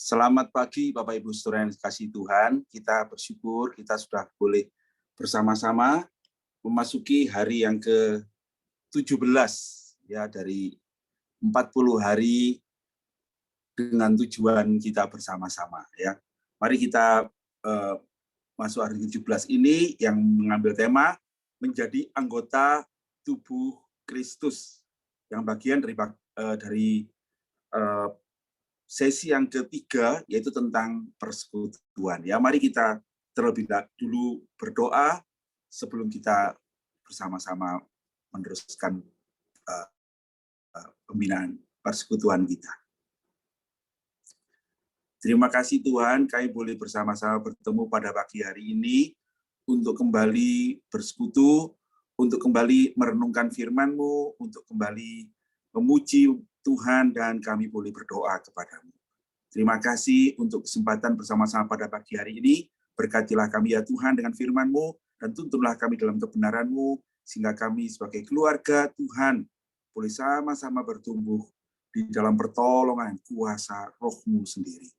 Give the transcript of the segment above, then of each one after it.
Selamat pagi Bapak Ibu Saudara yang dikasihi Tuhan. Kita bersyukur kita sudah boleh bersama-sama memasuki hari yang ke-17 ya dari 40 hari dengan tujuan kita bersama-sama ya. Mari kita masuk hari ke-17 ini yang mengambil tema menjadi anggota tubuh Kristus yang bagian dari sesi yang ketiga, yaitu tentang persekutuan. Ya, mari kita terlebih dulu berdoa sebelum kita bersama-sama meneruskan pembinaan persekutuan kita. Terima kasih Tuhan, kami boleh bersama-sama bertemu pada pagi hari ini untuk kembali bersekutu, untuk kembali merenungkan firman-Mu, untuk kembali memuji Tuhan, dan kami boleh berdoa kepadamu. Terima kasih untuk kesempatan bersama-sama pada pagi hari ini. Berkatilah kami ya Tuhan dengan firman-Mu, dan tuntunlah kami dalam kebenaran-Mu, sehingga kami sebagai keluarga Tuhan boleh sama-sama bertumbuh di dalam pertolongan kuasa Roh-Mu sendiri.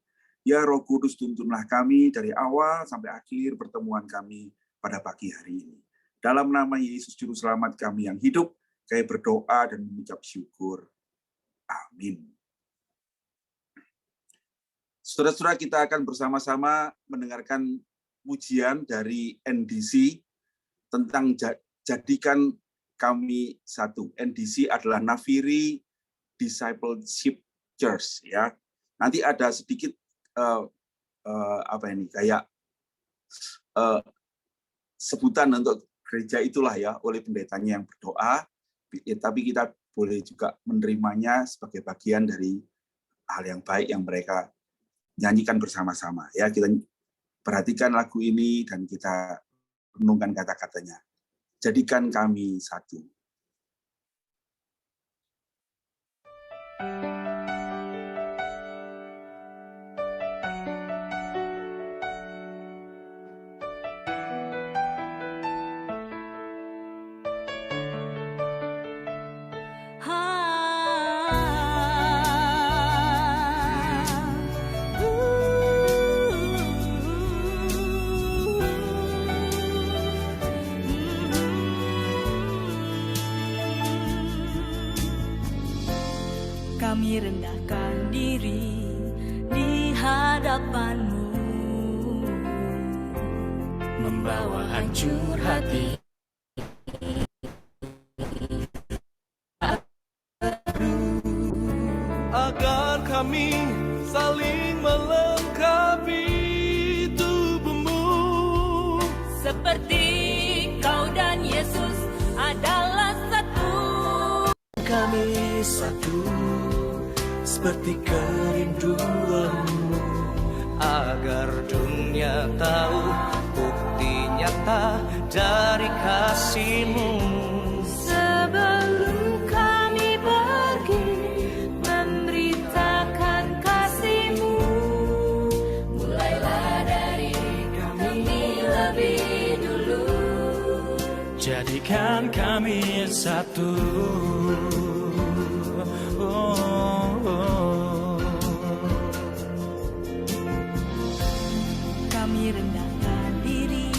Ya Roh Kudus, tuntunlah kami dari awal sampai akhir pertemuan kami pada pagi hari ini. Dalam nama Yesus Juru Selamat kami yang hidup, kami berdoa dan mengucap syukur. Amin. Saudara-saudara, kita akan bersama-sama mendengarkan pujian dari NDC tentang jadikan kami satu. NDC adalah Nafiri Discipleship Church ya. Nanti ada sedikit sebutan untuk gereja itulah ya oleh pendetanya yang berdoa. Tapi kita boleh juga menerimanya sebagai bagian dari hal yang baik yang mereka nyanyikan bersama-sama. Ya, kita perhatikan lagu ini dan kita renungkan kata-katanya. Jadikan kami satu. Kami rendahkan diri di hadapan-Mu, membawa hancur hati agar kami saling melengkapi tubuh-Mu, seperti Kau dan Yesus adalah satu. kami satu, seperti kerinduan-Mu, agar dunia tahu bukti nyata dari kasih-Mu. Sebelum kami pergi memberitakan kasih-Mu, mulailah dari kami lebih dulu. jadikan kami satu. Kami rendahkan diri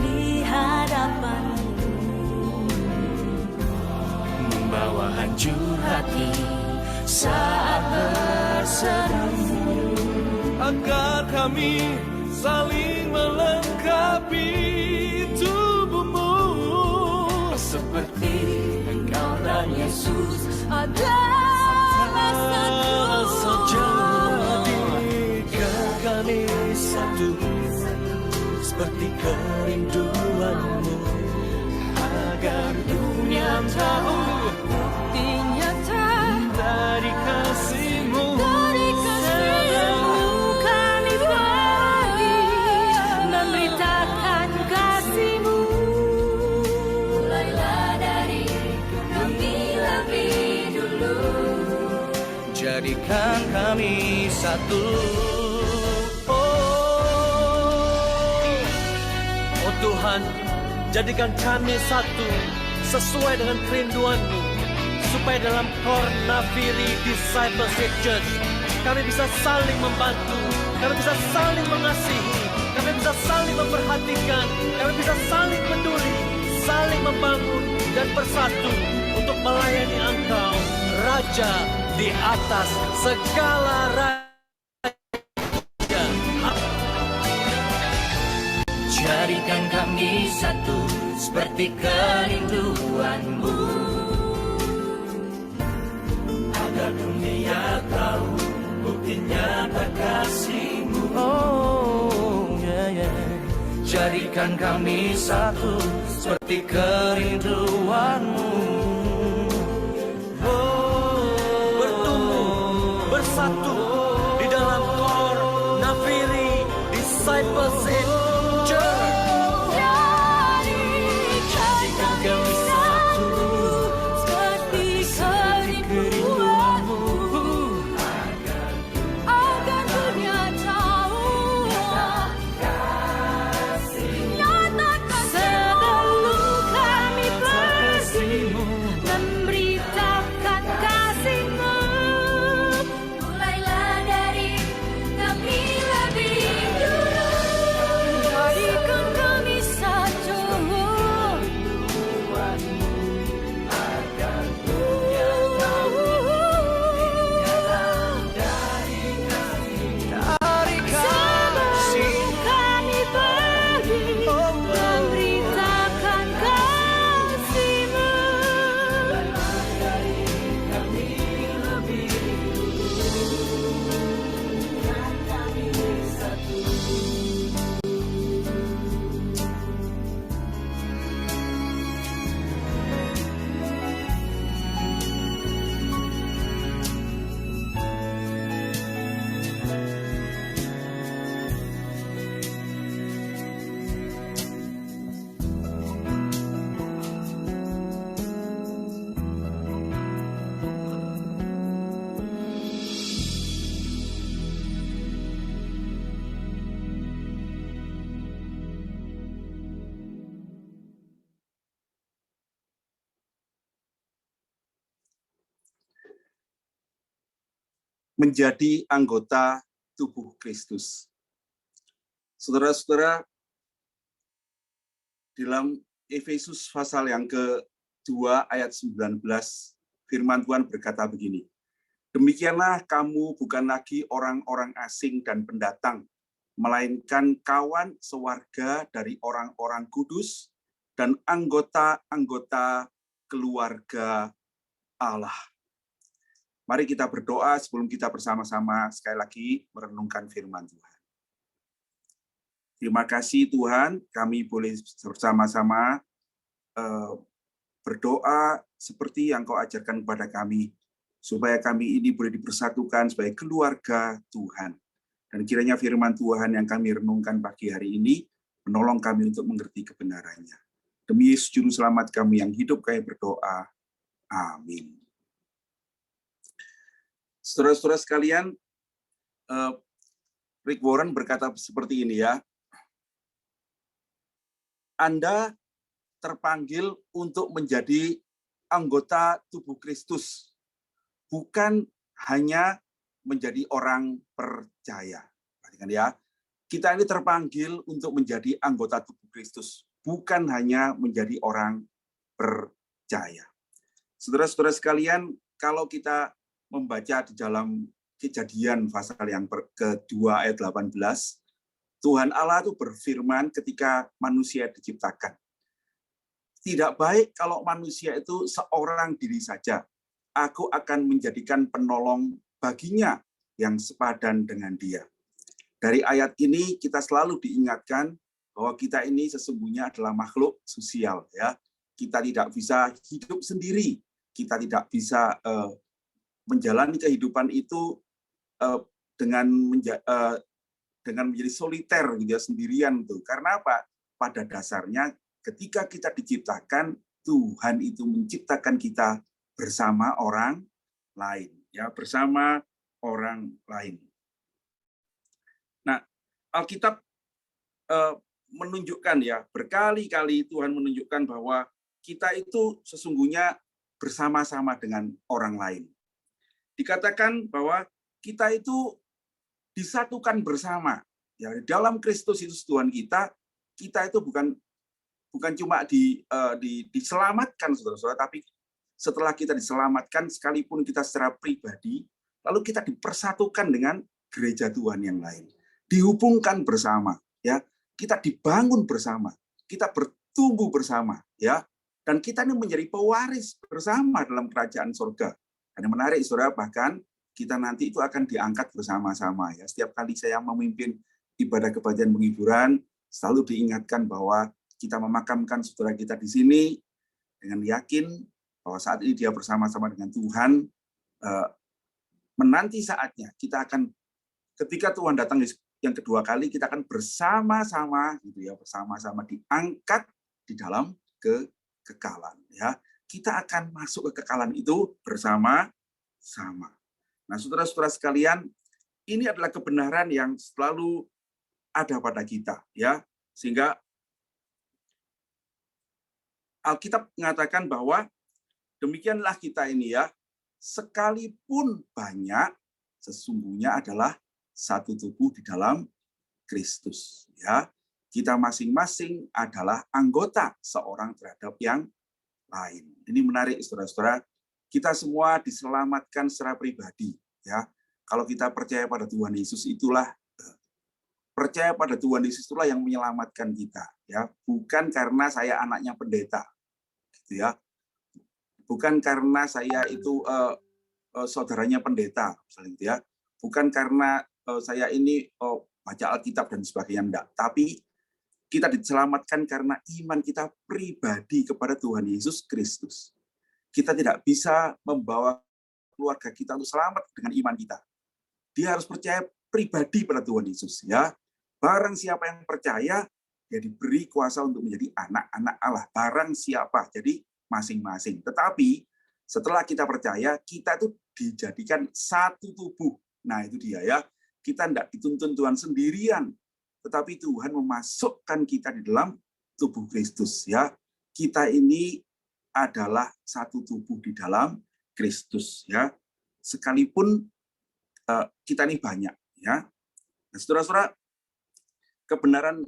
di hadapan-Mu, Membawa hancur hati saat berseru, Agar kami saling melengkapi tubuh-Mu, seperti Engkau dan Yesus adalah satu. jadikan kami satu, seperti kerinduan-Mu, agar dunia tahu Bukti nyata dari kasih-Mu. dari kasih-Mu, kami pergi memberitakan kasih-Mu. Mulailah dari kami lebih dulu. Jadikan kami satu. Oh Tuhan, jadikan kami satu sesuai dengan kerinduan-Mu, supaya dalam KOR Nafiri Discipleship Church kami bisa saling membantu, kami bisa saling mengasihi, kami bisa saling memperhatikan, kami bisa saling peduli, saling membangun dan bersatu untuk melayani Engkau, Raja di atas segala raja. Jadikan kami satu seperti kerinduan-Mu, agar dunia tahu bukti nyata kasih-Mu. Oh, yeah, yeah. Jadikan kami satu seperti kerinduan-Mu. Bertumbuh, bersatu di dalam Kor Nafiri Discipleship Church. Jadikan kami satu seperti kerinduan-Mu, agar dunia tahu nyatakan selalu kami pergi memberitakan kasih-Mu. Mulailah dari kami lebih dulu, jadikan kami satu. Sebelum kami pergi memberitakan kasih-Mu. Menjadi anggota tubuh Kristus. Saudara-saudara, dalam Efesus pasal yang ke-2 ayat 19, firman Tuhan berkata begini, demikianlah kamu bukan lagi orang-orang asing dan pendatang, melainkan kawan sewarga dari orang-orang kudus dan anggota-anggota keluarga Allah. Mari kita berdoa sebelum kita bersama-sama sekali lagi merenungkan firman Tuhan. Terima kasih Tuhan, kami boleh bersama-sama berdoa seperti yang Kau ajarkan kepada kami, supaya kami ini boleh dipersatukan sebagai keluarga Tuhan. Dan kiranya firman Tuhan yang kami renungkan pagi hari ini, menolong kami untuk mengerti kebenarannya. Demi Yesus Juru Selamat kami yang hidup, kami berdoa. Amin. Saudara-saudara sekalian, Rick Warren berkata seperti ini ya, Anda terpanggil untuk menjadi anggota tubuh Kristus, bukan hanya menjadi orang percaya. Perhatikan ya, kita ini terpanggil untuk menjadi anggota tubuh Kristus, bukan hanya menjadi orang percaya. Saudara-saudara sekalian, kalau kita membaca di dalam Kejadian pasal yang kedua ayat 18, Tuhan Allah itu berfirman ketika manusia diciptakan. Tidak baik kalau manusia itu seorang diri saja. Aku akan menjadikan penolong baginya yang sepadan dengan dia. Dari ayat ini kita selalu diingatkan bahwa kita ini sesungguhnya adalah makhluk sosial, ya. Kita tidak bisa hidup sendiri. Kita tidak bisa menjalani kehidupan itu dengan menjadi soliter gitu ya, sendirian tuh. Karena apa? Pada dasarnya ketika kita diciptakan, Tuhan itu menciptakan kita bersama orang lain, ya, bersama orang lain. Nah, Alkitab menunjukkan ya, berkali-kali Tuhan menunjukkan bahwa kita itu sesungguhnya bersama-sama dengan orang lain. Dikatakan bahwa kita itu disatukan bersama. Ya, dalam Kristus itu Tuhan kita itu bukan cuma diselamatkan, saudara-saudara, tapi setelah kita diselamatkan, sekalipun kita secara pribadi, lalu kita dipersatukan dengan gereja Tuhan yang lain, dihubungkan bersama, ya, kita dibangun bersama, kita bertumbuh bersama, ya, dan kita ini menjadi pewaris bersama dalam kerajaan surga. Dan yang menarik, saudara, bahkan kita nanti itu akan diangkat bersama-sama, ya. Setiap kali saya memimpin ibadah kebaktian penghiburan, selalu diingatkan bahwa kita memakamkan saudara kita di sini dengan yakin bahwa saat ini dia bersama-sama dengan Tuhan. Menanti saatnya kita akan, ketika Tuhan datang yang kedua kali, kita akan bersama-sama, gitu ya, bersama-sama diangkat di dalam kekekalan. Ya, kita akan masuk ke kekekalan itu bersama-sama. Nah, saudara-saudara sekalian, ini adalah kebenaran yang selalu ada pada kita, ya, sehingga Alkitab mengatakan bahwa demikianlah kita ini, ya, sekalipun banyak, sesungguhnya adalah satu tubuh di dalam Kristus, ya. Kita masing-masing adalah anggota seorang terhadap yang lain. Ini menarik, saudara-saudara. Kita semua diselamatkan secara pribadi, ya. Kalau kita percaya pada Tuhan Yesus, percaya pada Tuhan Yesus itulah yang menyelamatkan kita, ya. Bukan karena saya anaknya pendeta, gitu ya. Bukan karena saya itu saudaranya pendeta, misalnya, gitu ya. Bukan karena saya ini baca Alkitab dan sebagainya, enggak. Tapi kita diselamatkan karena iman kita pribadi kepada Tuhan Yesus Kristus. Kita tidak bisa membawa keluarga kita untuk selamat dengan iman kita. Dia harus percaya pribadi pada Tuhan Yesus, ya. Barang siapa yang percaya, dia diberi kuasa untuk menjadi anak-anak Allah. Barang siapa, jadi masing-masing. Tetapi setelah kita percaya, kita itu dijadikan satu tubuh. Nah, itu dia, ya. Kita tidak dituntun Tuhan sendirian, tetapi Tuhan memasukkan kita di dalam tubuh Kristus, ya. Kita ini adalah satu tubuh di dalam Kristus, ya. Sekalipun kita ini banyak, ya. Nah, saudara-saudara, kebenaran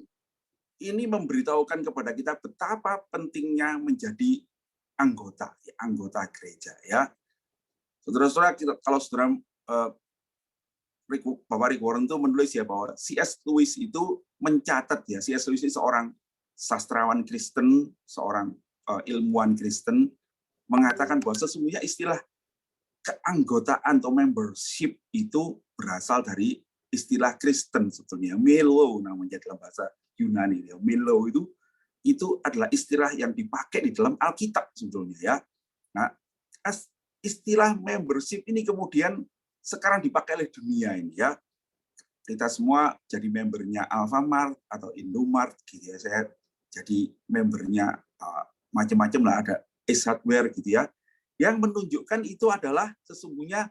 ini memberitahukan kepada kita betapa pentingnya menjadi anggota gereja, ya. Saudara-saudara, kalau saudara Bapak Rick Warren itu menulis, ya, bahwa C.S. Lewis itu mencatat, ya, C.S. Lewis itu seorang sastrawan Kristen, seorang ilmuwan Kristen, mengatakan bahwa sesungguhnya istilah keanggotaan atau membership itu berasal dari istilah Kristen sebetulnya, melo namanya dalam bahasa Yunani, ya. Melo itu adalah istilah yang dipakai di dalam Alkitab sebetulnya, ya. Nah, istilah membership ini kemudian sekarang dipakai oleh dunia ini, ya. Kita semua jadi membernya Alfamart atau Indomart, gitu ya. Saya jadi membernya macam-macam lah, ada Ace Hardware, gitu ya. Yang menunjukkan itu adalah sesungguhnya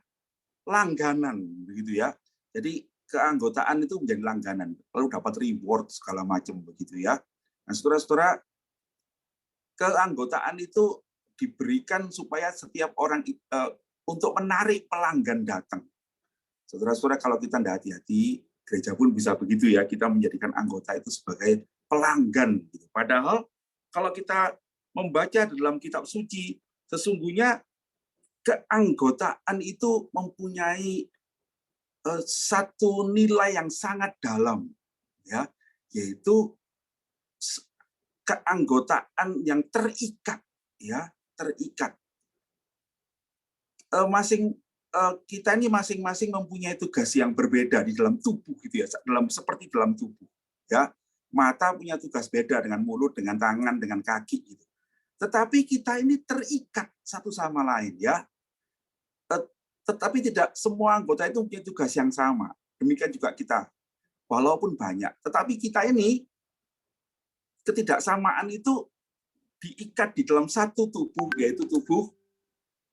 langganan, begitu ya. Jadi keanggotaan itu menjadi langganan, lalu dapat reward segala macam, begitu ya. Nah, saudara-saudara, keanggotaan itu diberikan supaya setiap orang untuk menarik pelanggan datang. Saudara-saudara, kalau kita tidak hati-hati, gereja pun bisa begitu, ya. Kita menjadikan anggota itu sebagai pelanggan. Gitu. Padahal kalau kita membaca dalam kitab suci, sesungguhnya keanggotaan itu mempunyai satu nilai yang sangat dalam, ya, yaitu keanggotaan yang terikat, ya, terikat. Kita ini masing-masing mempunyai tugas yang berbeda di dalam tubuh, gitu ya, seperti dalam tubuh, ya. Mata punya tugas beda dengan mulut, dengan tangan, dengan kaki, gitu. Tetapi kita ini terikat satu sama lain, ya. Tetapi tidak semua anggota itu punya tugas yang sama. Demikian juga kita, walaupun banyak. Tetapi kita ini, ketidaksamaan itu diikat di dalam satu tubuh, yaitu tubuh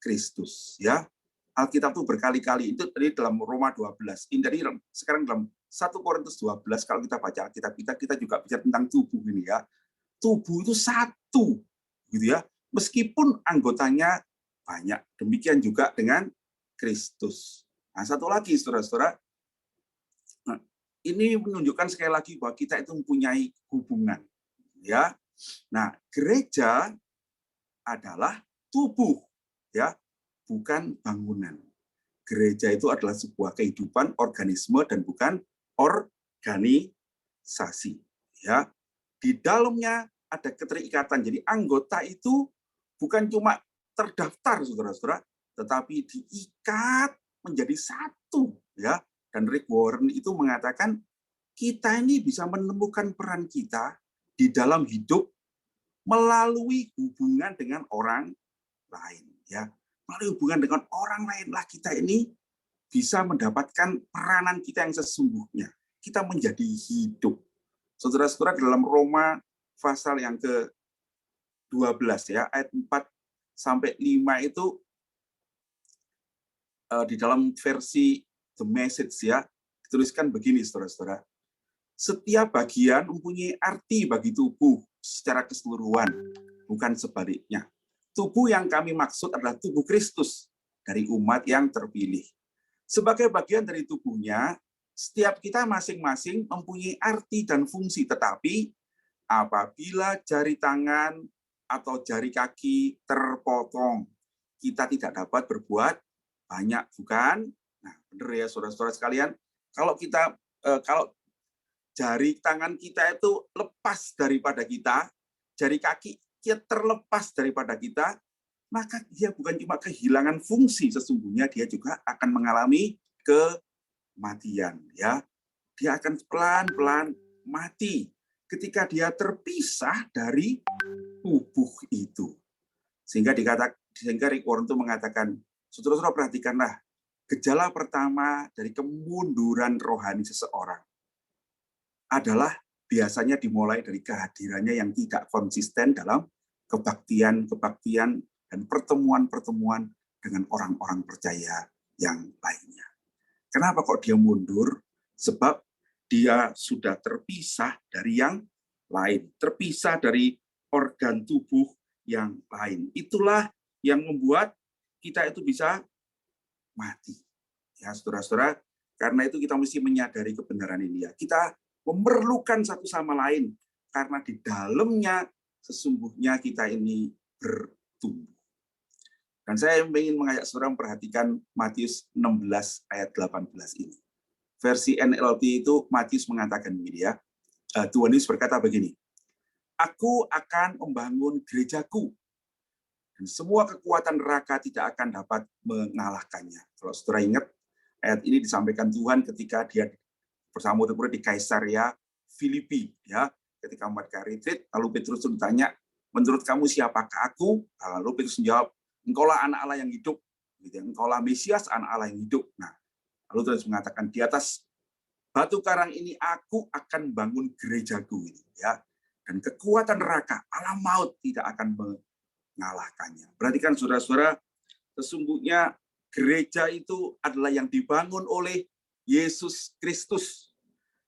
Kristus, ya. Alkitab itu berkali-kali, itu tadi dalam Roma 12. Ini dari sekarang dalam 1 Korintus 12, kalau kita baca Alkitab kita juga bicara tentang tubuh ini, ya. Tubuh itu satu, gitu ya. Meskipun anggotanya banyak. Demikian juga dengan Kristus. Nah, satu lagi, saudara-saudara, nah, ini menunjukkan sekali lagi bahwa kita itu mempunyai hubungan. Ya, nah gereja adalah tubuh, ya, bukan bangunan. Gereja itu adalah sebuah kehidupan, organisme, dan bukan organisasi. Ya, di dalamnya ada keterikatan. Jadi anggota itu bukan cuma terdaftar, saudara-saudara, tetapi diikat menjadi satu. Ya, dan Rick Warren itu mengatakan kita ini bisa menemukan peran kita di dalam hidup melalui hubungan dengan orang lain. Ya, melalui hubungan dengan orang lainlah kita ini bisa mendapatkan peranan kita yang sesungguhnya. Kita menjadi hidup. Saudara-saudara, dalam Roma pasal yang ke-12 ya, ayat 4 sampai 5 itu di dalam versi The Message ya, dituliskan begini, saudara-saudara. Setiap bagian mempunyai arti bagi tubuh secara keseluruhan, bukan sebaliknya. Tubuh yang kami maksud adalah tubuh Kristus dari umat yang terpilih. Sebagai bagian dari tubuhnya, setiap kita masing-masing mempunyai arti dan fungsi, tetapi apabila jari tangan atau jari kaki terpotong, kita tidak dapat berbuat banyak, bukan? Nah, benar ya saudara-saudara sekalian, kalau jari tangan kita itu lepas daripada kita, jari kaki kita terlepas daripada kita, maka dia bukan cuma kehilangan fungsi, sesungguhnya dia juga akan mengalami kematian. Ya, dia akan pelan-pelan mati ketika dia terpisah dari tubuh itu. Sehingga Rick Warren itu mengatakan, saudara-saudara perhatikanlah, gejala pertama dari kemunduran rohani seseorang adalah biasanya dimulai dari kehadirannya yang tidak konsisten dalam kebaktian dan pertemuan-pertemuan dengan orang-orang percaya yang lainnya. Kenapa kok dia mundur? Sebab dia sudah terpisah dari yang lain, terpisah dari organ tubuh yang lain. Itulah yang membuat kita itu bisa mati. Ya, saudara-saudara, karena itu kita mesti menyadari kebenaran ini ya. Kita memerlukan satu sama lain karena di dalamnya sesungguhnya kita ini bertumbuh. Dan saya ingin mengajak saudara memperhatikan Matius 16 ayat 18 ini. Versi NLT itu Matius mengatakan begini ya. Tuhan Yesus berkata begini, "Aku akan membangun gerejaku dan semua kekuatan neraka tidak akan dapat mengalahkannya." Kalau saudara ingat, ayat ini disampaikan Tuhan ketika dia bersama murid-murid di Kaisaria Filipi, ya, ketika mereka retreat, lalu Petrus ditanya, menurut kamu siapakah aku? Lalu Petrus menjawab, engkaulah anak Allah yang hidup, engkaulah Mesias, anak Allah yang hidup. Nah, lalu Tuhan mengatakan, di atas batu karang ini aku akan bangun gerejaku, ya, dan kekuatan neraka, alam maut tidak akan mengalahkannya. Berarti kan saudara-saudara, sesungguhnya gereja itu adalah yang dibangun oleh Yesus Kristus.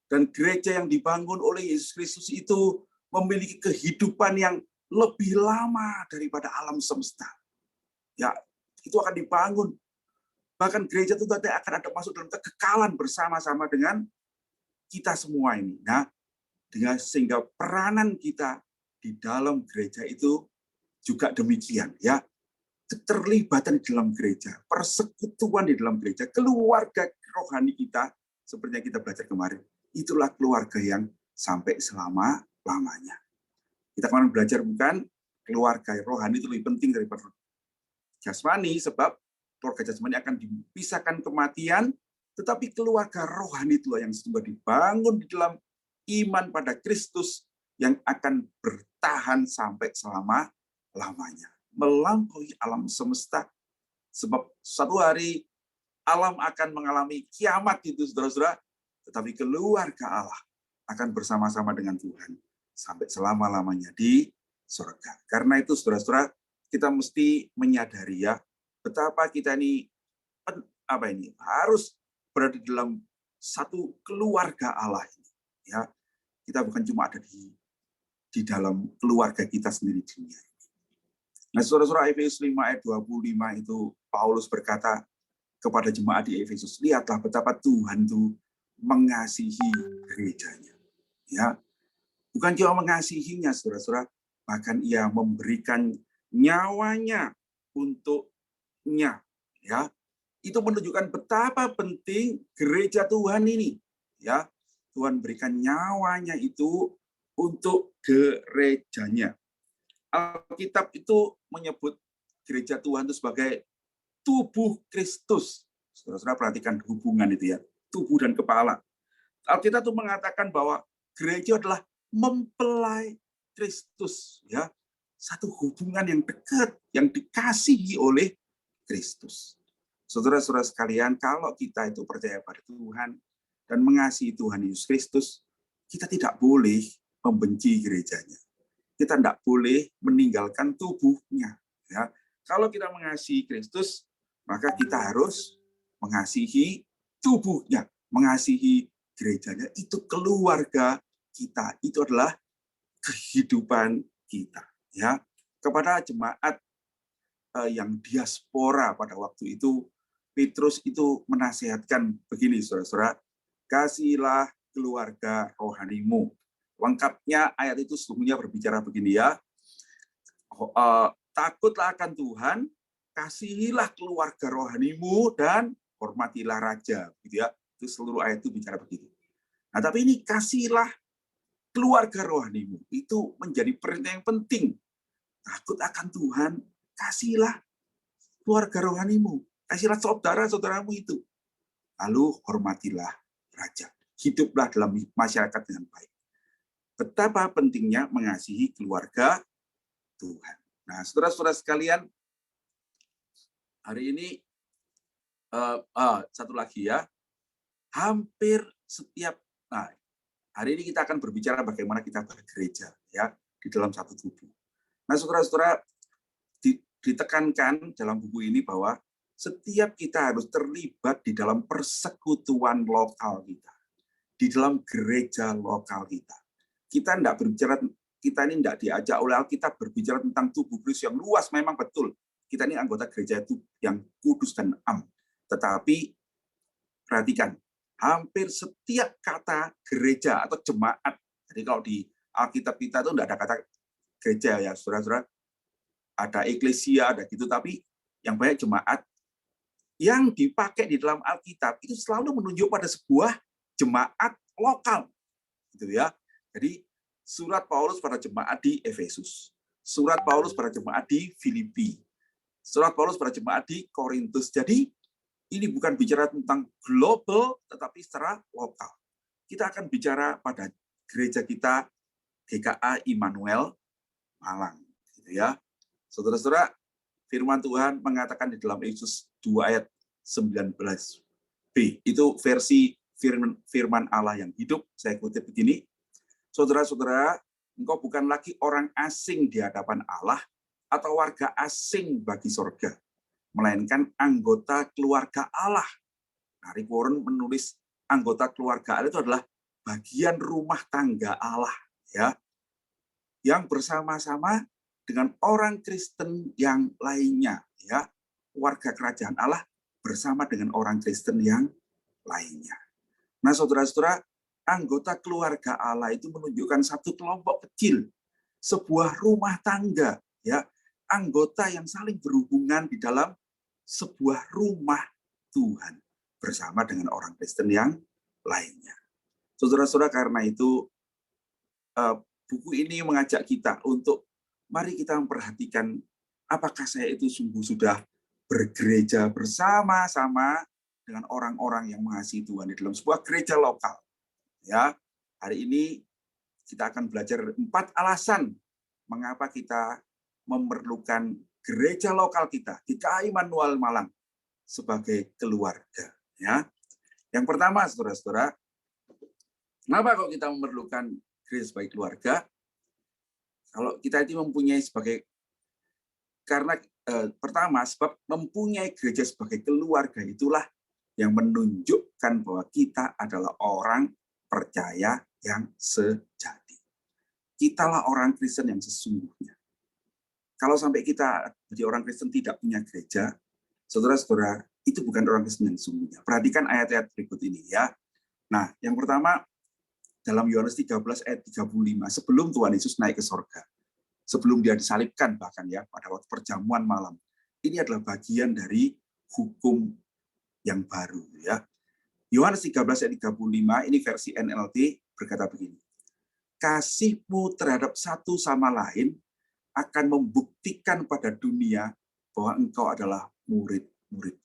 Dan gereja yang dibangun oleh Yesus Kristus itu memiliki kehidupan yang lebih lama daripada alam semesta. Ya, itu akan dibangun. Bahkan gereja itu nanti akan ada masuk dalam kekekalan bersama-sama dengan kita semua ini. Nah, sehingga peranan kita di dalam gereja itu juga demikian. Ya, keterlibatan di dalam gereja, persekutuan di dalam gereja, keluarga rohani kita, seperti yang kita belajar kemarin, itulah keluarga yang sampai selama-lamanya. Kita kemarin belajar bukan keluarga rohani itu lebih penting daripada jasmani, sebab keluarga jasmani akan dipisahkan kematian, tetapi keluarga rohani itulah yang sudah dibangun di dalam iman pada Kristus yang akan bertahan sampai selama-lamanya, melampaui alam semesta. Sebab suatu hari alam akan mengalami kiamat itu, saudara-saudara, tetapi keluarga Allah akan bersama-sama dengan Tuhan sampai selama-lamanya di surga. Karena itu, saudara-saudara, kita mesti menyadari ya, betapa kita ini harus berada di dalam satu keluarga Allah ini. Ya, kita bukan cuma ada di dalam keluarga kita sendiri di dunia ini. Nah, saudara-saudara, Efesus 5 ayat 25 itu Paulus berkata, kepada jemaat di Efesus, lihatlah betapa Tuhan itu mengasihi gerejanya. Ya, bukan cuma mengasihinya, saudara-saudara, bahkan ia memberikan nyawanya untuknya. Ya, itu menunjukkan betapa penting gereja Tuhan ini. Ya, Tuhan berikan nyawanya itu untuk gerejanya. Alkitab itu menyebut gereja Tuhan itu sebagai tubuh Kristus. Saudara-saudara perhatikan hubungan itu ya, tubuh dan kepala. Alkitab itu mengatakan bahwa gereja adalah mempelai Kristus, ya. Satu hubungan yang dekat, yang dikasihi oleh Kristus. Saudara-saudara sekalian, kalau kita itu percaya pada Tuhan dan mengasihi Tuhan Yesus Kristus, kita tidak boleh membenci gerejanya. Kita tidak boleh meninggalkan tubuhnya. Ya. Kalau kita mengasihi Kristus, maka kita harus mengasihi tubuhnya, mengasihi gerejanya. Itu keluarga kita, itu adalah kehidupan kita. Ya, kepada jemaat yang diaspora pada waktu itu, Petrus itu menasihatkan begini, saudara-saudara, kasihilah keluarga rohanimu. Lengkapnya ayat itu sesungguhnya berbicara begini ya, takutlah akan Tuhan, kasihilah keluarga rohanimu, dan hormatilah raja. Gitu ya. Itu seluruh ayat itu bicara begitu. Nah, tapi ini kasihilah keluarga rohanimu. Itu menjadi perintah yang penting. Takut akan Tuhan, kasihilah keluarga rohanimu. Kasihilah saudara-saudaramu itu. Lalu hormatilah raja. Hiduplah dalam masyarakat dengan baik. Betapa pentingnya mengasihi keluarga Tuhan. Nah, saudara-saudara sekalian, hari ini satu lagi ya, hampir setiap, hari ini kita akan berbicara bagaimana kita bergereja ya di dalam satu tubuh. Nah, saudara-saudara, ditekankan dalam buku ini bahwa setiap kita harus terlibat di dalam persekutuan lokal kita, di dalam gereja lokal kita. Kita tidak berbicara, kita ini tidak diajak oleh Alkitab berbicara tentang tubuh Kristus yang luas, memang betul. Kita ini anggota gereja itu yang kudus dan am. Tetapi perhatikan, hampir setiap kata gereja atau jemaat, jadi kalau di Alkitab kita itu tidak ada kata gereja ya, saudara-saudara. Ada eklesia, ada gitu, tapi yang banyak jemaat yang dipakai di dalam Alkitab itu selalu menunjuk pada sebuah jemaat lokal. Gitu ya. Jadi surat Paulus pada jemaat di Efesus, surat Paulus pada jemaat di Filipi, surat Paulus pada jemaat di Korintus. Jadi ini bukan bicara tentang global, tetapi secara lokal. Kita akan bicara pada gereja kita GKA Immanuel Malang, gitu ya. Saudara-saudara, firman Tuhan mengatakan di dalam Efesus 2 ayat 19b. Itu versi firman Allah yang hidup. Saya kutip begini. Saudara-saudara, engkau bukan lagi orang asing di hadapan Allah atau warga asing bagi sorga, melainkan anggota keluarga Allah. Nah, Rick Warren menulis anggota keluarga Allah itu adalah bagian rumah tangga Allah, ya, yang bersama-sama dengan orang Kristen yang lainnya, ya, warga kerajaan Allah bersama dengan orang Kristen yang lainnya. Nah, saudara-saudara, anggota keluarga Allah itu menunjukkan satu kelompok kecil, sebuah rumah tangga, ya, anggota yang saling berhubungan di dalam sebuah rumah Tuhan bersama dengan orang Kristen yang lainnya. Saudara-saudara, karena itu buku ini mengajak kita untuk mari kita memperhatikan apakah saya itu sungguh sudah bergereja bersama-sama dengan orang-orang yang mengasihi Tuhan di dalam sebuah gereja lokal. Ya, hari ini kita akan belajar 4 alasan mengapa kita memerlukan gereja lokal kita, GKA Immanuel Malang, sebagai keluarga. Ya, yang pertama, saudara-saudara, kenapa kok kita memerlukan gereja sebagai keluarga? Kalau kita itu mempunyai sebagai, karena pertama, sebab mempunyai gereja sebagai keluarga itulah yang menunjukkan bahwa kita adalah orang percaya yang sejati. Kitalah orang Kristen yang sesungguhnya. Kalau sampai kita jadi orang Kristen tidak punya gereja, saudara-saudara, itu bukan orang Kristen yang sesungguhnya. Perhatikan ayat-ayat berikut ini ya. Nah, yang pertama dalam Yohanes 13 ayat 35, sebelum Tuhan Yesus naik ke sorga, sebelum dia disalibkan bahkan ya, pada waktu perjamuan malam. Ini adalah bagian dari hukum yang baru ya. Yohanes 13 ayat 35, ini versi NLT berkata begini. Kasihmu terhadap satu sama lain akan membuktikan pada dunia bahwa engkau adalah murid-murid.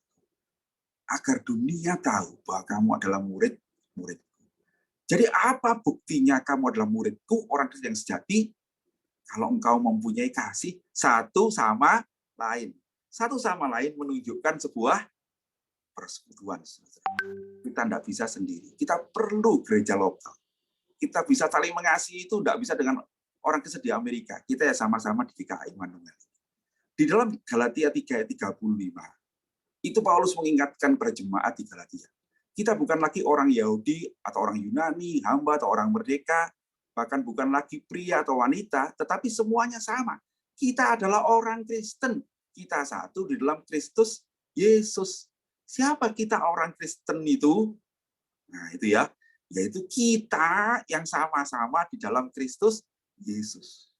Agar dunia tahu bahwa kamu adalah murid-muridku. Jadi apa buktinya kamu adalah muridku, orang Kristen yang sejati? Kalau engkau mempunyai kasih satu sama lain. Satu sama lain menunjukkan sebuah persekutuan. Kita tidak bisa sendiri. Kita perlu gereja lokal. Kita bisa saling mengasihi itu tidak bisa dengan orang Kristen di Amerika. Kita ya sama-sama di GKI Manunggal. Di dalam Galatia 3 ayat 35, itu Paulus mengingatkan para jemaat di Galatia. Kita bukan lagi orang Yahudi atau orang Yunani, hamba atau orang merdeka, bahkan bukan lagi pria atau wanita, tetapi semuanya sama. Kita adalah orang Kristen. Kita satu di dalam Kristus Yesus. Siapa kita orang Kristen itu? Nah, itu ya. Yaitu kita yang sama-sama di dalam Kristus Yesus.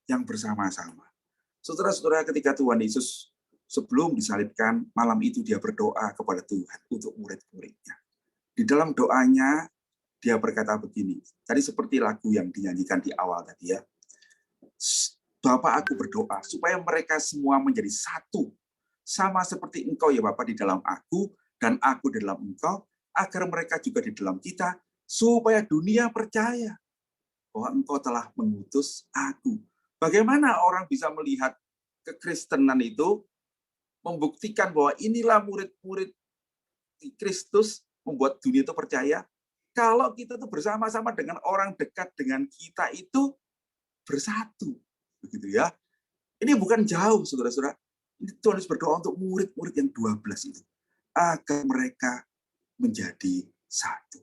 Yang bersama-sama. Saudara-saudara, ketika Tuhan Yesus sebelum disalibkan, malam itu dia berdoa kepada Tuhan untuk murid-muridnya. Di dalam doanya, dia berkata begini. Tadi seperti lagu yang dinyanyikan di awal tadi ya. Bapa, aku berdoa supaya mereka semua menjadi satu. Sama seperti engkau ya Bapa di dalam aku, dan aku di dalam engkau, agar mereka juga di dalam kita, supaya dunia percaya bahwa engkau telah mengutus aku. Bagaimana orang bisa melihat kekristenan itu, membuktikan bahwa inilah murid-murid Kristus, membuat dunia itu percaya, kalau kita itu bersama-sama dengan orang dekat dengan kita itu bersatu. Begitu ya. Ini bukan jauh, saudara-saudara. Ini Tuhan Yesus berdoa untuk murid-murid yang 12 itu. Agar mereka menjadi satu.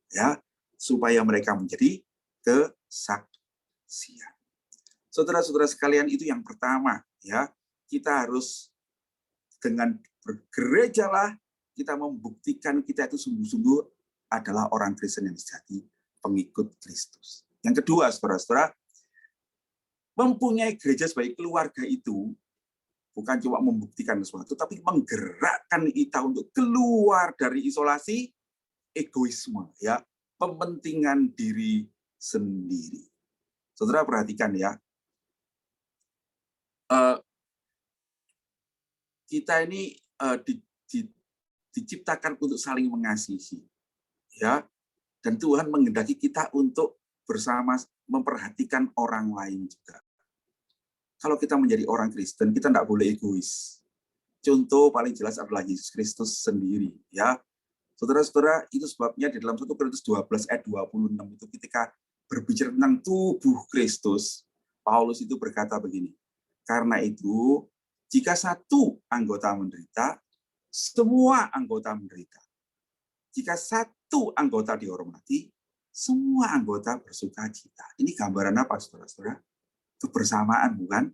Ya, supaya mereka menjadi kesaksian. Saudara-saudara sekalian, itu yang pertama. Ya, kita harus dengan bergerejalah, kita membuktikan kita itu sungguh-sungguh adalah orang Kristen yang sejati, pengikut Kristus. Yang kedua, saudara-saudara, mempunyai gereja sebagai keluarga itu bukan cuma membuktikan sesuatu, tapi menggerakkan kita untuk keluar dari isolasi, egoisme, ya, kepentingan diri sendiri. Saudara perhatikan ya, kita ini diciptakan untuk saling mengasihi, ya, dan Tuhan menghendaki kita untuk bersama memperhatikan orang lain juga. Kalau kita menjadi orang Kristen, kita tidak boleh egois. Contoh paling jelas adalah Yesus Kristus sendiri. Ya, saudara-saudara, itu sebabnya di dalam 1 Korintus 12 ayat 26 itu ketika berbicara tentang tubuh Kristus, Paulus itu berkata begini, karena itu, jika satu anggota menderita, semua anggota menderita. Jika satu anggota dihormati, semua anggota bersuka cita. Ini gambaran apa, saudara-saudara? Kebersamaan, bukan?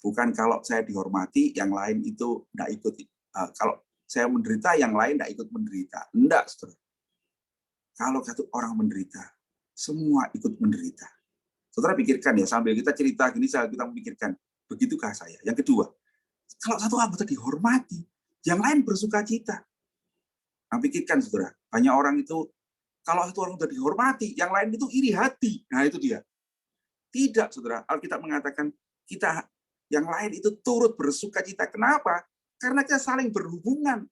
Bukan kalau saya dihormati, yang lain itu tidak ikut. Kalau saya menderita, yang lain tidak ikut menderita. Tidak, saudara. Kalau satu orang menderita, semua ikut menderita. Saudara pikirkan ya, sambil kita cerita gini, kita memikirkan, begitukah saya? Yang kedua, kalau satu anggota dihormati, yang lain bersuka cita. Nah, pikirkan, saudara, banyak orang itu, kalau satu orang sudah dihormati, yang lain itu iri hati. Nah, itu dia. Tidak, saudara. Alkitab mengatakan kita yang lain itu turut bersuka cita. Kenapa? Karena kita saling berhubungan.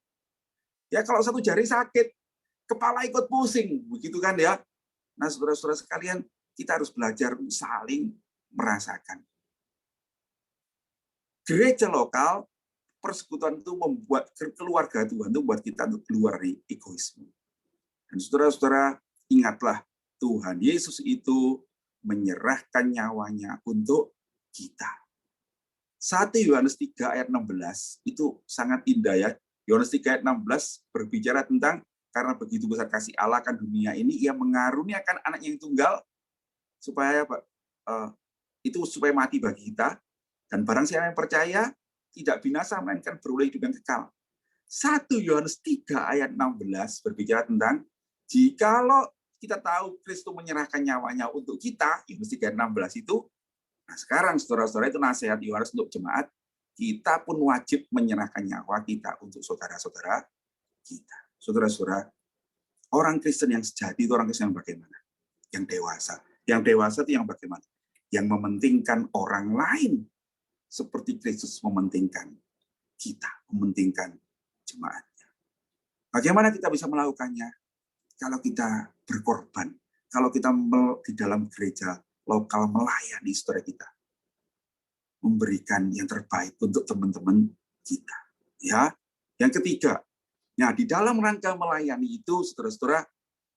Ya, kalau satu jari sakit, kepala ikut pusing, begitu kan ya. Nah, saudara-saudara sekalian, kita harus belajar saling merasakan. Gereja lokal, persekutuan itu membuat keluarga Tuhan itu membuat kita untuk keluar dari egoisme. Dan saudara-saudara, ingatlah Tuhan Yesus itu menyerahkan nyawanya untuk kita. 1 Yohanes 3 ayat 16 itu sangat indah ya. Yohanes 3 ayat 16 berbicara tentang karena begitu besar kasih Allah akan dunia ini, ia mengaruniakan anaknya yang tunggal supaya itu supaya mati bagi kita, dan barang siapa yang percaya tidak binasa melainkan beroleh hidup yang kekal. 1 Yohanes 3 ayat 16 berbicara tentang jikalau kita tahu Kristus menyerahkan nyawanya untuk kita, Yohanes 3 ayat 16 itu, nah sekarang saudara-saudara itu nasihat Yohanes untuk jemaat, kita pun wajib menyerahkan nyawa kita untuk saudara-saudara kita. Saudara-saudara, orang Kristen yang sejati itu orang Kristen yang bagaimana? Yang dewasa. Yang dewasa itu yang bagaimana? Yang mementingkan orang lain seperti Kristus mementingkan kita, mementingkan jemaatnya. Bagaimana kita bisa melakukannya? Kalau kita berkorban, kalau kita di dalam gereja lokal melayani saudara kita, memberikan yang terbaik untuk teman-teman kita. Ya, yang ketiga, nah di dalam rangka melayani itu, saudara-saudara,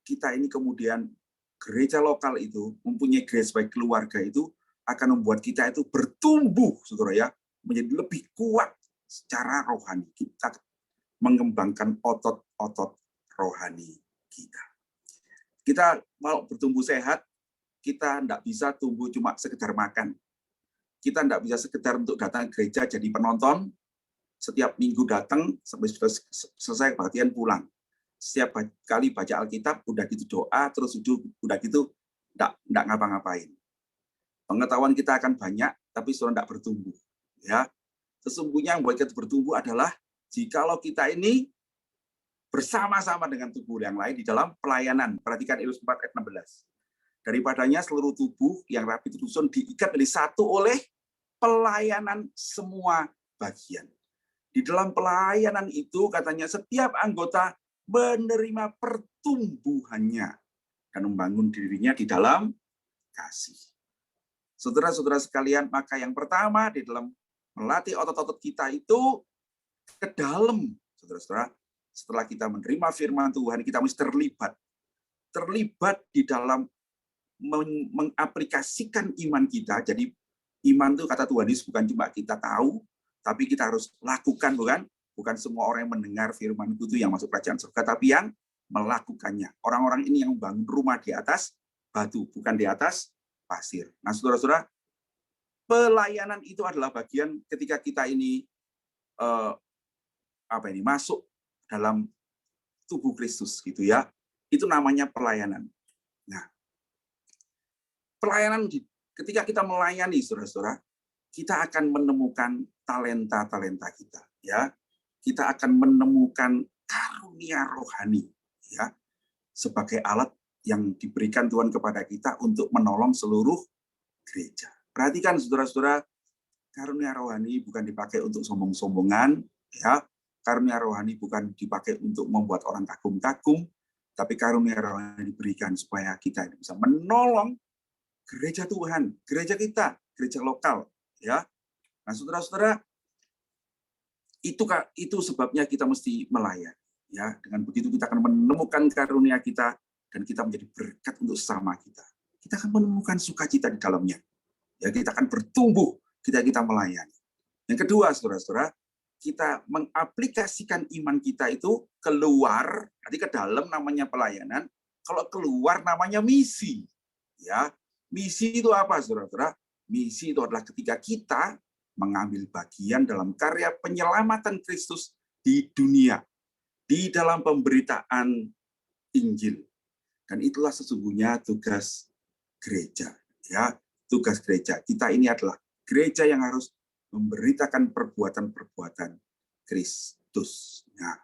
kita ini kemudian gereja lokal itu mempunyai gereja sebagai keluarga itu akan membuat kita itu bertumbuh, saudara ya, menjadi lebih kuat secara rohani. Kita mengembangkan otot-otot rohani kita. Kita mau bertumbuh sehat, kita tidak bisa tumbuh cuma sekedar makan. Kita tidak bisa sekedar untuk datang ke gereja jadi penonton, setiap minggu datang sampai sudah selesai kebaktian pulang. Setiap kali baca Alkitab, udah gitu doa, terus udah gitu tidak ngapa-ngapain. Pengetahuan kita akan banyak, tapi sudah tidak bertumbuh. Ya, sesungguhnya yang membuat kita bertumbuh adalah jikalau kita ini bersama-sama dengan tubuh yang lain di dalam pelayanan. Perhatikan Efesus 4 ayat 16. Daripadanya seluruh tubuh yang rapi tersusun diikat menjadi satu oleh pelayanan semua bagian. Di dalam pelayanan itu katanya setiap anggota menerima pertumbuhannya dan membangun dirinya di dalam kasih. Saudara-saudara sekalian, maka yang pertama di dalam melatih otot-otot kita itu ke dalam, saudara-saudara, setelah kita menerima firman Tuhan, kita mesti terlibat di dalam mengaplikasikan iman kita. Jadi iman itu kata Tuhan Yesus bukan cuma kita tahu, tapi kita harus lakukan, bukan semua orang yang mendengar firman itu yang masuk kerajaan surga, tapi yang melakukannya. Orang-orang ini yang membangun rumah di atas batu, bukan di atas pasir. Nah, saudara-saudara, pelayanan itu adalah bagian ketika kita ini masuk dalam tubuh Kristus gitu ya. Itu namanya pelayanan. Nah, pelayanan ketika kita melayani saudara-saudara, kita akan menemukan talenta-talenta kita ya. Kita akan menemukan karunia rohani ya sebagai alat yang diberikan Tuhan kepada kita untuk menolong seluruh gereja. Perhatikan saudara-saudara, karunia rohani bukan dipakai untuk sombong-sombongan ya. Karunia rohani bukan dipakai untuk membuat orang kagum-kagum, tapi karunia rohani diberikan supaya kita bisa menolong gereja Tuhan, gereja kita, gereja lokal ya. Nah, saudara-saudara, itu sebabnya kita mesti melayani ya. Dengan begitu kita akan menemukan karunia kita dan kita menjadi berkat untuk sesama kita. Kita akan menemukan sukacita di dalamnya. Ya, kita akan bertumbuh ketika kita melayani. Yang kedua, saudara-saudara, kita mengaplikasikan iman kita itu keluar, nanti ke dalam namanya pelayanan, kalau keluar namanya misi. Ya, misi itu apa, saudara-saudara? Misi itu adalah ketika kita mengambil bagian dalam karya penyelamatan Kristus di dunia, di dalam pemberitaan Injil. Dan itulah sesungguhnya tugas gereja. Ya, tugas gereja. Kita ini adalah gereja yang harus memberitakan perbuatan-perbuatan Kristus. Nah,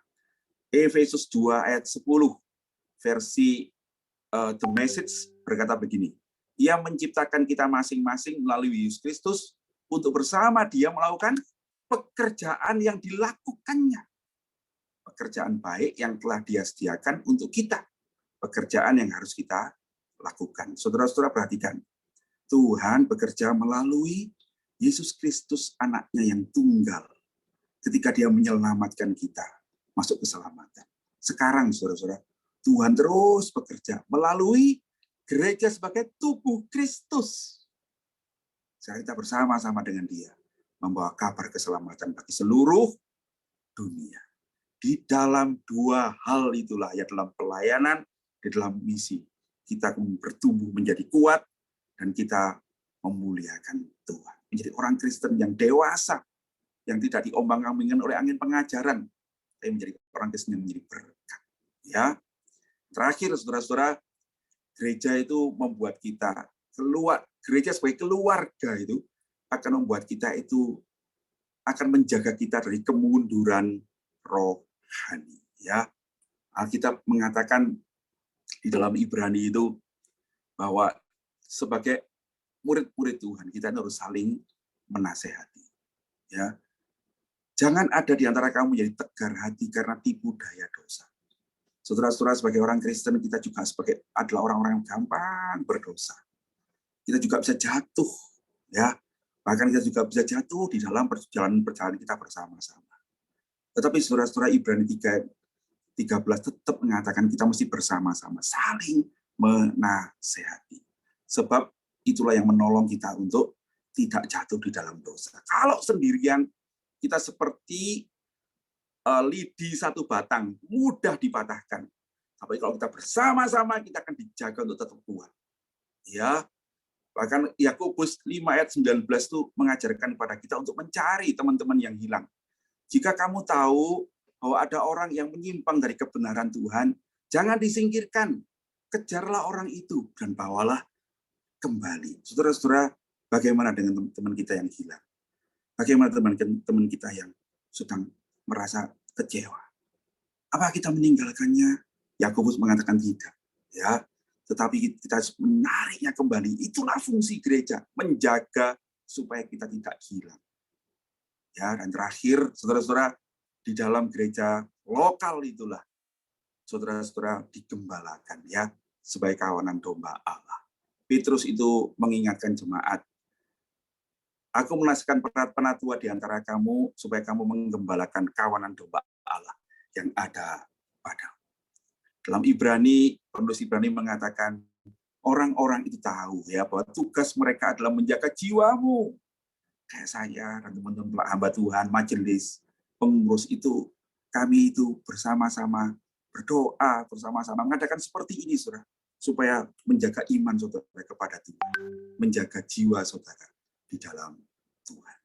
Efesus 2 ayat 10 versi The Message berkata begini. Ia menciptakan kita masing-masing melalui Yesus Kristus untuk bersama Dia melakukan pekerjaan yang dilakukannya. Pekerjaan baik yang telah Dia sediakan untuk kita. Pekerjaan yang harus kita lakukan. Saudara-saudara perhatikan. Tuhan bekerja melalui Yesus Kristus anaknya yang tunggal ketika dia menyelamatkan kita masuk keselamatan. Sekarang saudara-saudara, Tuhan terus bekerja melalui gereja sebagai tubuh Kristus. Sekarang kita bersama-sama dengan dia membawa kabar keselamatan bagi seluruh dunia. Di dalam dua hal itulah, ya dalam pelayanan, di dalam misi, kita bertumbuh menjadi kuat dan kita memuliakan Tuhan. Menjadi orang Kristen yang dewasa, yang tidak diombang-ambingkan oleh angin pengajaran, tapi menjadi orang Kristen yang menjadi berkat. Ya, terakhir saudara-saudara, gereja itu membuat kita gereja sebagai keluarga itu akan membuat kita itu akan menjaga kita dari kemunduran rohani. Ya, Alkitab mengatakan di dalam Ibrani itu bahwa sebagai murid-murid Tuhan kita harus saling menasehati. Ya, jangan ada di antara kamu jadi tegar hati karena tipu daya dosa. Saudara-saudara, sebagai orang Kristen kita juga adalah orang-orang yang gampang berdosa. Kita juga bisa jatuh, ya. Bahkan kita juga bisa jatuh di dalam perjalanan kita bersama-sama. Tetapi saudara-saudara, Ibrani 3:13 tetap mengatakan kita mesti bersama-sama saling menasehati. Sebab itulah yang menolong kita untuk tidak jatuh di dalam dosa. Kalau sendirian kita seperti lidi satu batang, mudah dipatahkan. Tapi kalau kita bersama-sama kita akan dijaga untuk tetap kuat. Ya. Bahkan Yakobus 5:19 itu mengajarkan kepada kita untuk mencari teman-teman yang hilang. Jika kamu tahu bahwa ada orang yang menyimpang dari kebenaran Tuhan, jangan disingkirkan. Kejarlah orang itu dan bawalah kembali. Saudara-saudara, bagaimana dengan teman kita yang hilang? Bagaimana teman kita yang sedang merasa kecewa? Apa kita meninggalkannya? Yakobus mengatakan tidak. Ya, tetapi kita harus menariknya kembali. Itulah fungsi gereja, menjaga supaya kita tidak hilang. Ya, dan terakhir, saudara-saudara, di dalam gereja lokal itulah saudara-saudara digembalakan ya sebagai kawanan domba Allah. Petrus itu mengingatkan jemaat, aku menasihatkan penatua di antara kamu supaya kamu menggembalakan kawanan domba Allah yang ada padamu. Dalam penulis Ibrani mengatakan orang-orang itu tahu ya bahwa tugas mereka adalah menjaga jiwamu. Kayak saya dan teman-teman hamba Tuhan, majelis pengurus itu, kami itu bersama-sama berdoa, bersama-sama mengadakan seperti ini, saudara, supaya menjaga iman saudara kepada Tuhan, menjaga jiwa saudara di dalam Tuhan.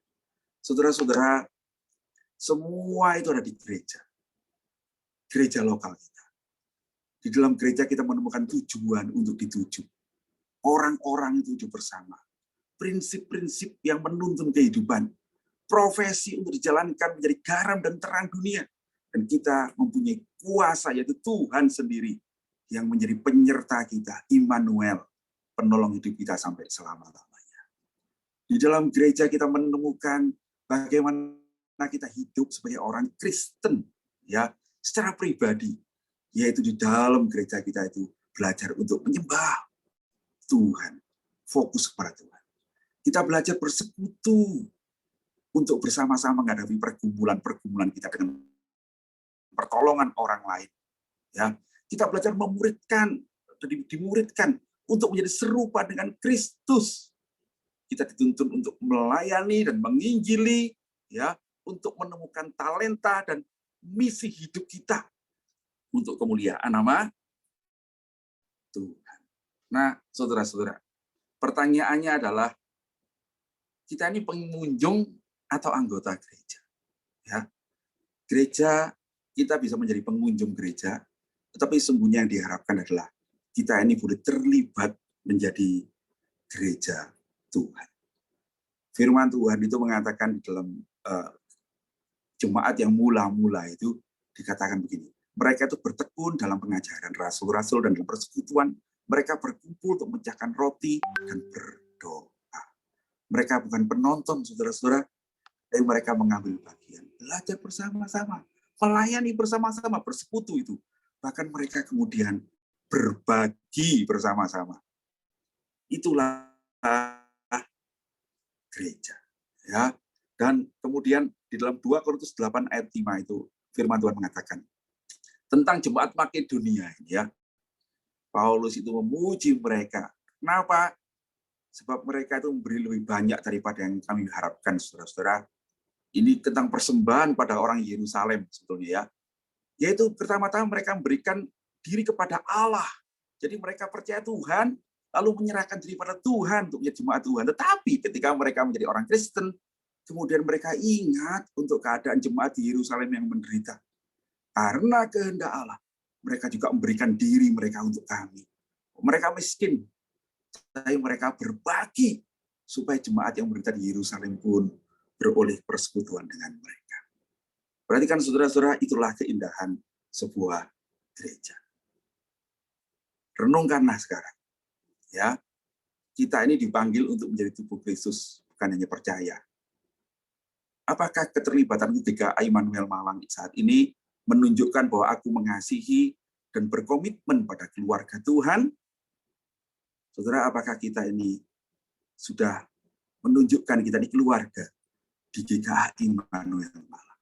Saudara-saudara, semua itu ada di gereja lokal kita. Di dalam gereja kita menemukan tujuan untuk dituju. Orang-orang itu hidup bersama. Prinsip-prinsip yang menuntun kehidupan. Profesi untuk dijalankan menjadi garam dan terang dunia. Dan kita mempunyai kuasa, yaitu Tuhan sendiri, yang menjadi penyerta kita, Immanuel, penolong hidup kita sampai selama-lamanya. Di dalam gereja kita menemukan bagaimana kita hidup sebagai orang Kristen, ya, secara pribadi, yaitu di dalam gereja kita itu belajar untuk menyembah Tuhan, fokus kepada Tuhan. Kita belajar bersekutu, untuk bersama-sama menghadapi pergumulan-pergumulan kita dengan pertolongan orang lain. Ya, kita belajar dimuridkan untuk menjadi serupa dengan Kristus. Kita dituntun untuk melayani dan menginjili, ya, untuk menemukan talenta dan misi hidup kita untuk kemuliaan nama Tuhan. Nah, saudara-saudara, pertanyaannya adalah kita ini pengunjung atau anggota gereja. Ya. Gereja, kita bisa menjadi pengunjung gereja, tetapi sungguhnya yang diharapkan adalah kita ini boleh terlibat menjadi gereja Tuhan. Firman Tuhan itu mengatakan di dalam jemaat yang mula-mula itu dikatakan begini, mereka itu bertekun dalam pengajaran rasul-rasul dan dalam persekutuan, mereka berkumpul untuk memecahkan roti dan berdoa. Mereka bukan penonton, saudara-saudara, tapi mereka mengambil bagian, belajar bersama-sama, melayani bersama-sama, bersekutu itu. Bahkan mereka kemudian berbagi bersama-sama. Itulah gereja. Ya. Dan kemudian di dalam 2 Korintus 8 ayat 5 itu firman Tuhan mengatakan tentang jemaat Makedonia ini ya. Paulus itu memuji mereka. Kenapa? Sebab mereka itu memberi lebih banyak daripada yang kami harapkan, saudara-saudara. Ini tentang persembahan pada orang Yerusalem sebetulnya ya. Yaitu pertama-tama mereka memberikan diri kepada Allah. Jadi mereka percaya Tuhan, lalu menyerahkan diri pada Tuhan untuk menjadi jemaat Tuhan. Tetapi ketika mereka menjadi orang Kristen, kemudian mereka ingat untuk keadaan jemaat di Yerusalem yang menderita. Karena kehendak Allah, mereka juga memberikan diri mereka untuk kami. Mereka miskin, tapi mereka berbagi supaya jemaat yang berada di Yerusalem pun beroleh persekutuan dengan mereka. Perhatikan saudara-saudara, itulah keindahan sebuah gereja. Renungkanlah sekarang. Ya, kita ini dipanggil untuk menjadi tubuh Kristus, bukan hanya percaya. Apakah keterlibatan ketika Immanuel Malang saat ini menunjukkan bahwa aku mengasihi dan berkomitmen pada keluarga Tuhan? Saudara, apakah kita ini sudah menunjukkan kita di keluarga di GKI Immanuel Malang?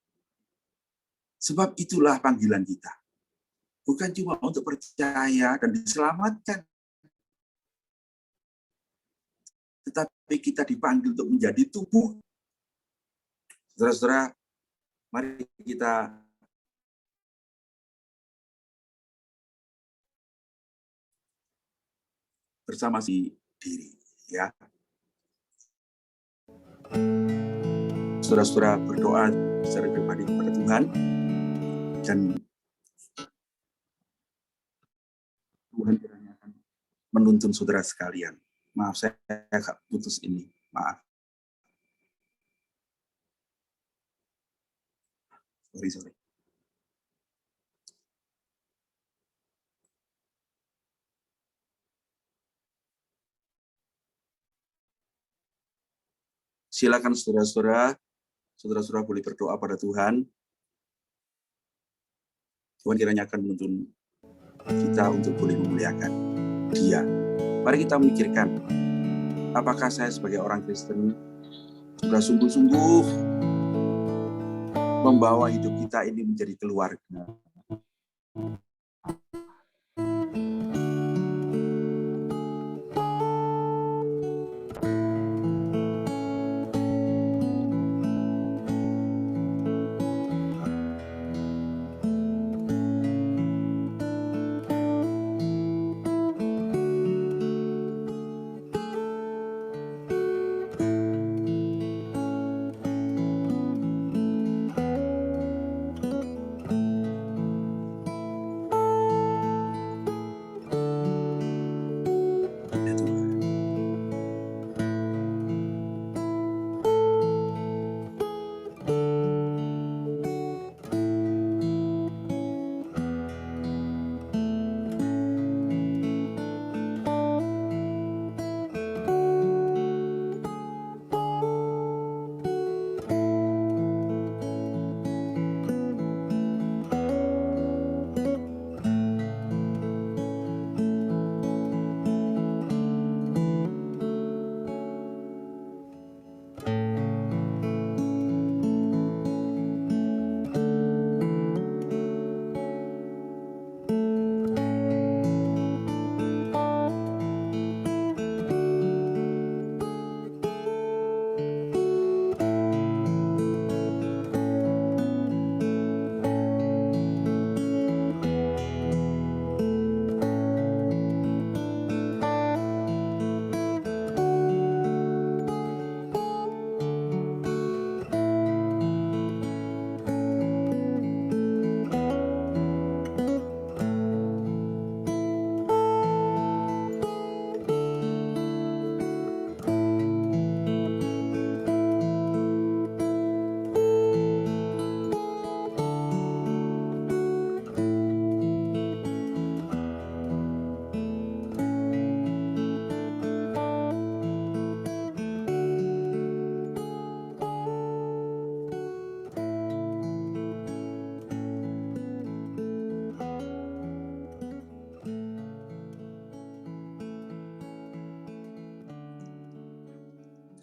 Sebab itulah panggilan kita. Bukan cuma untuk percaya dan diselamatkan, tetapi kita dipanggil untuk menjadi tubuh. Saudara-saudara, mari kita bersama si diri, ya. Saudara-saudara berdoa secara pribadi kepada Tuhan, dan Tuhan kiranya akan menuntun saudara sekalian. Maaf, saya agak putus ini. Maaf. Sorry. Silakan saudara-saudara boleh berdoa pada Tuhan. Tuhan kiranya akan menuntun kita untuk boleh memuliakan Dia. Mari kita memikirkan, apakah saya sebagai orang Kristen sudah sungguh-sungguh membawa hidup kita ini menjadi keluarga.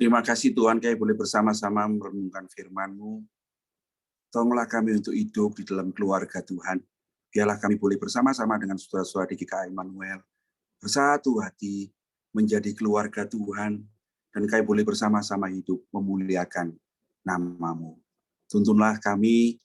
Terima kasih Tuhan, kami boleh bersama-sama merenungkan firman-Mu. Tolonglah kami untuk hidup di dalam keluarga Tuhan. Biarlah kami boleh bersama-sama dengan saudara-saudara di GKI Immanuel, bersatu hati, menjadi keluarga Tuhan, dan kami boleh bersama-sama hidup memuliakan nama-Mu. Tuntunlah kami,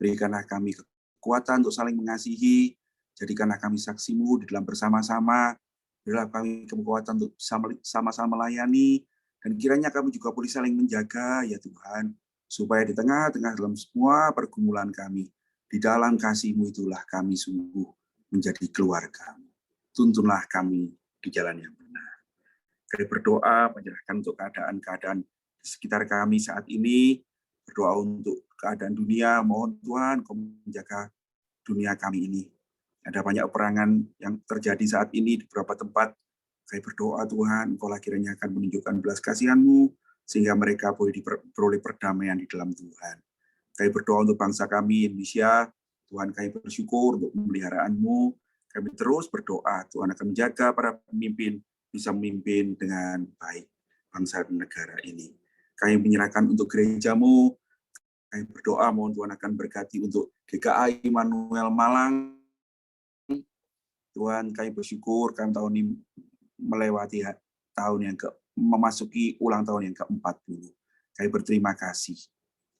berikanlah kami kekuatan untuk saling mengasihi, jadikanlah kami saksi-Mu di dalam bersama-sama, berilah kami kekuatan untuk sama-sama melayani, dan kiranya kami juga boleh saling menjaga, ya Tuhan, supaya di tengah-tengah dalam semua pergumulan kami, Di dalam kasih-Mu itulah kami sungguh menjadi keluarga-Mu. Tuntunlah kami di jalan yang benar. Kami berdoa menyerahkan untuk keadaan-keadaan di sekitar kami saat ini. Berdoa untuk keadaan dunia. Mohon Tuhan Kau menjaga dunia kami ini. Ada banyak peperangan yang terjadi saat ini di beberapa tempat. Kami berdoa Tuhan, Engkau kiranya akan menunjukkan belas kasihan-Mu, sehingga mereka boleh diperoleh perdamaian di dalam Tuhan. Kami berdoa untuk bangsa kami, Indonesia. Tuhan, kami bersyukur untuk pemeliharaan-Mu. Kami terus berdoa, Tuhan akan menjaga para pemimpin bisa memimpin dengan baik bangsa dan negara ini. Kami menyerahkan untuk gereja-Mu. Kami berdoa, mohon Tuhan akan berkati untuk GKI Immanuel Malang. Tuhan, kami bersyukur kan tahun ini melewati tahun yang memasuki ulang tahun yang ke-40. Kami berterima kasih.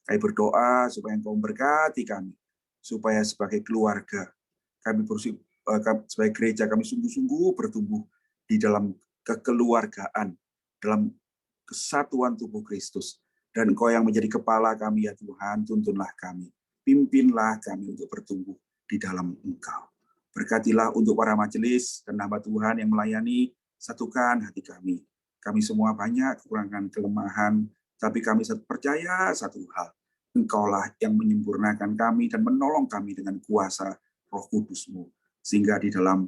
Kami berdoa supaya Engkau memberkati kami, supaya sebagai keluarga, kami sebagai gereja, kami sungguh-sungguh bertumbuh di dalam kekeluargaan, dalam kesatuan tubuh Kristus. Dan Engkau yang menjadi kepala kami ya Tuhan, tuntunlah kami. Pimpinlah kami untuk bertumbuh di dalam Engkau. Berkatilah untuk para majelis dan hamba Tuhan yang melayani, satukan hati kami. Kami semua banyak kekurangan, kelemahan, tapi kami percaya satu hal, Engkaulah yang menyempurnakan kami dan menolong kami dengan kuasa Roh Kudus-Mu. Sehingga di dalam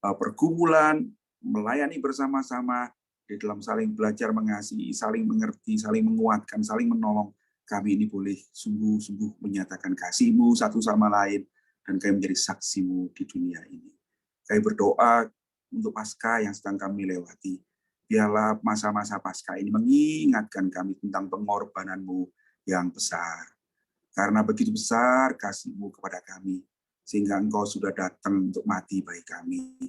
pergumulan, melayani bersama-sama, di dalam saling belajar mengasihi, saling mengerti, saling menguatkan, saling menolong, kami ini boleh sungguh-sungguh menyatakan kasih-Mu satu sama lain, dan kami menjadi saksi-Mu di dunia ini. Kami berdoa untuk Paskah yang sedang kami lewati. Biarlah masa-masa Paskah ini mengingatkan kami tentang pengorbanan-Mu yang besar. Karena begitu besar kasih-Mu kepada kami, sehingga Engkau sudah datang untuk mati bagi kami,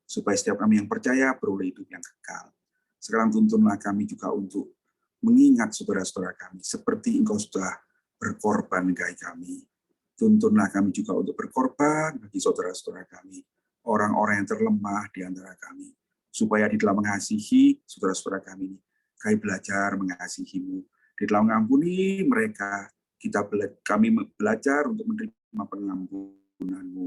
supaya setiap kami yang percaya beroleh hidup yang kekal. Sekarang tuntunlah kami juga untuk mengingat saudara-saudara kami, seperti Engkau sudah berkorban bagi kami. Tuntunlah kami juga untuk berkorban bagi saudara-saudara kami, orang-orang yang terlemah di antara kami, supaya di dalam mengasihi saudara-saudara kami belajar mengasihi-Mu. Di dalam mengampuni mereka, kami belajar untuk menerima pengampunan-Mu.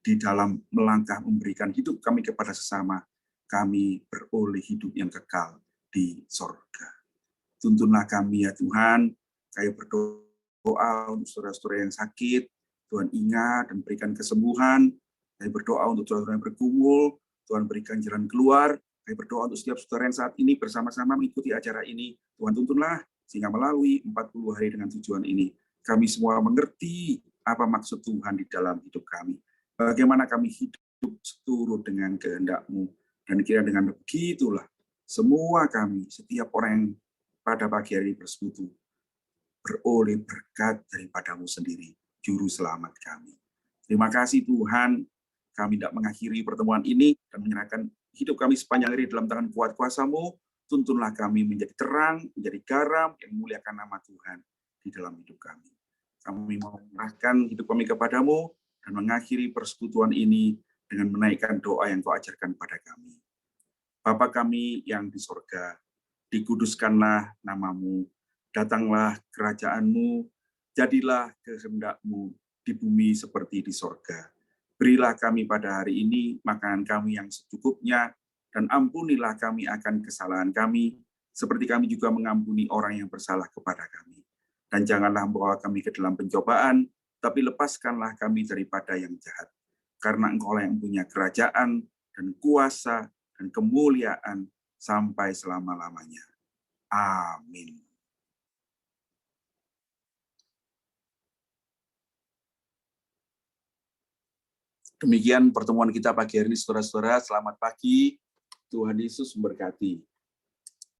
Di dalam melangkah memberikan hidup kami kepada sesama, kami beroleh hidup yang kekal di sorga. Tuntunlah kami ya Tuhan, kami berdoa untuk saudara-saudara yang sakit, Tuhan ingat dan berikan kesembuhan. Kami berdoa untuk saudara yang bergumul, Tuhan berikan jalan keluar. Kami berdoa untuk setiap saudara yang saat ini bersama-sama mengikuti acara ini. Tuhan tuntunlah, sehingga melalui 40 hari dengan tujuan ini, kami semua mengerti apa maksud Tuhan di dalam hidup kami. Bagaimana kami hidup seturut dengan kehendak-Mu. Dan kira dengan begitulah, semua kami, setiap orang yang pada pagi hari bersekutu, beroleh berkat daripada-Mu sendiri, Juru Selamat kami. Terima kasih Tuhan, kami tidak mengakhiri pertemuan ini dan menyerahkan hidup kami sepanjang hari dalam tangan kuat kuasa-Mu. Tuntunlah kami menjadi terang, menjadi garam yang memuliakan nama Tuhan di dalam hidup kami. Kami mau menyerahkan hidup kami kepada-Mu dan mengakhiri persekutuan ini dengan menaikkan doa yang Kau ajarkan pada kami. Bapa kami yang di sorga, dikuduskanlah nama-Mu, datanglah kerajaan-Mu, jadilah kehendak-Mu di bumi seperti di sorga. Berilah kami pada hari ini makanan kami yang secukupnya, dan ampunilah kami akan kesalahan kami, seperti kami juga mengampuni orang yang bersalah kepada kami. Dan janganlah membawa kami ke dalam pencobaan, tapi lepaskanlah kami daripada yang jahat. Karena Engkaulah yang punya kerajaan dan kuasa dan kemuliaan sampai selama-lamanya. Amin. Demikian pertemuan kita pagi hari ini, saudara-saudara. Selamat pagi. Tuhan Yesus memberkati.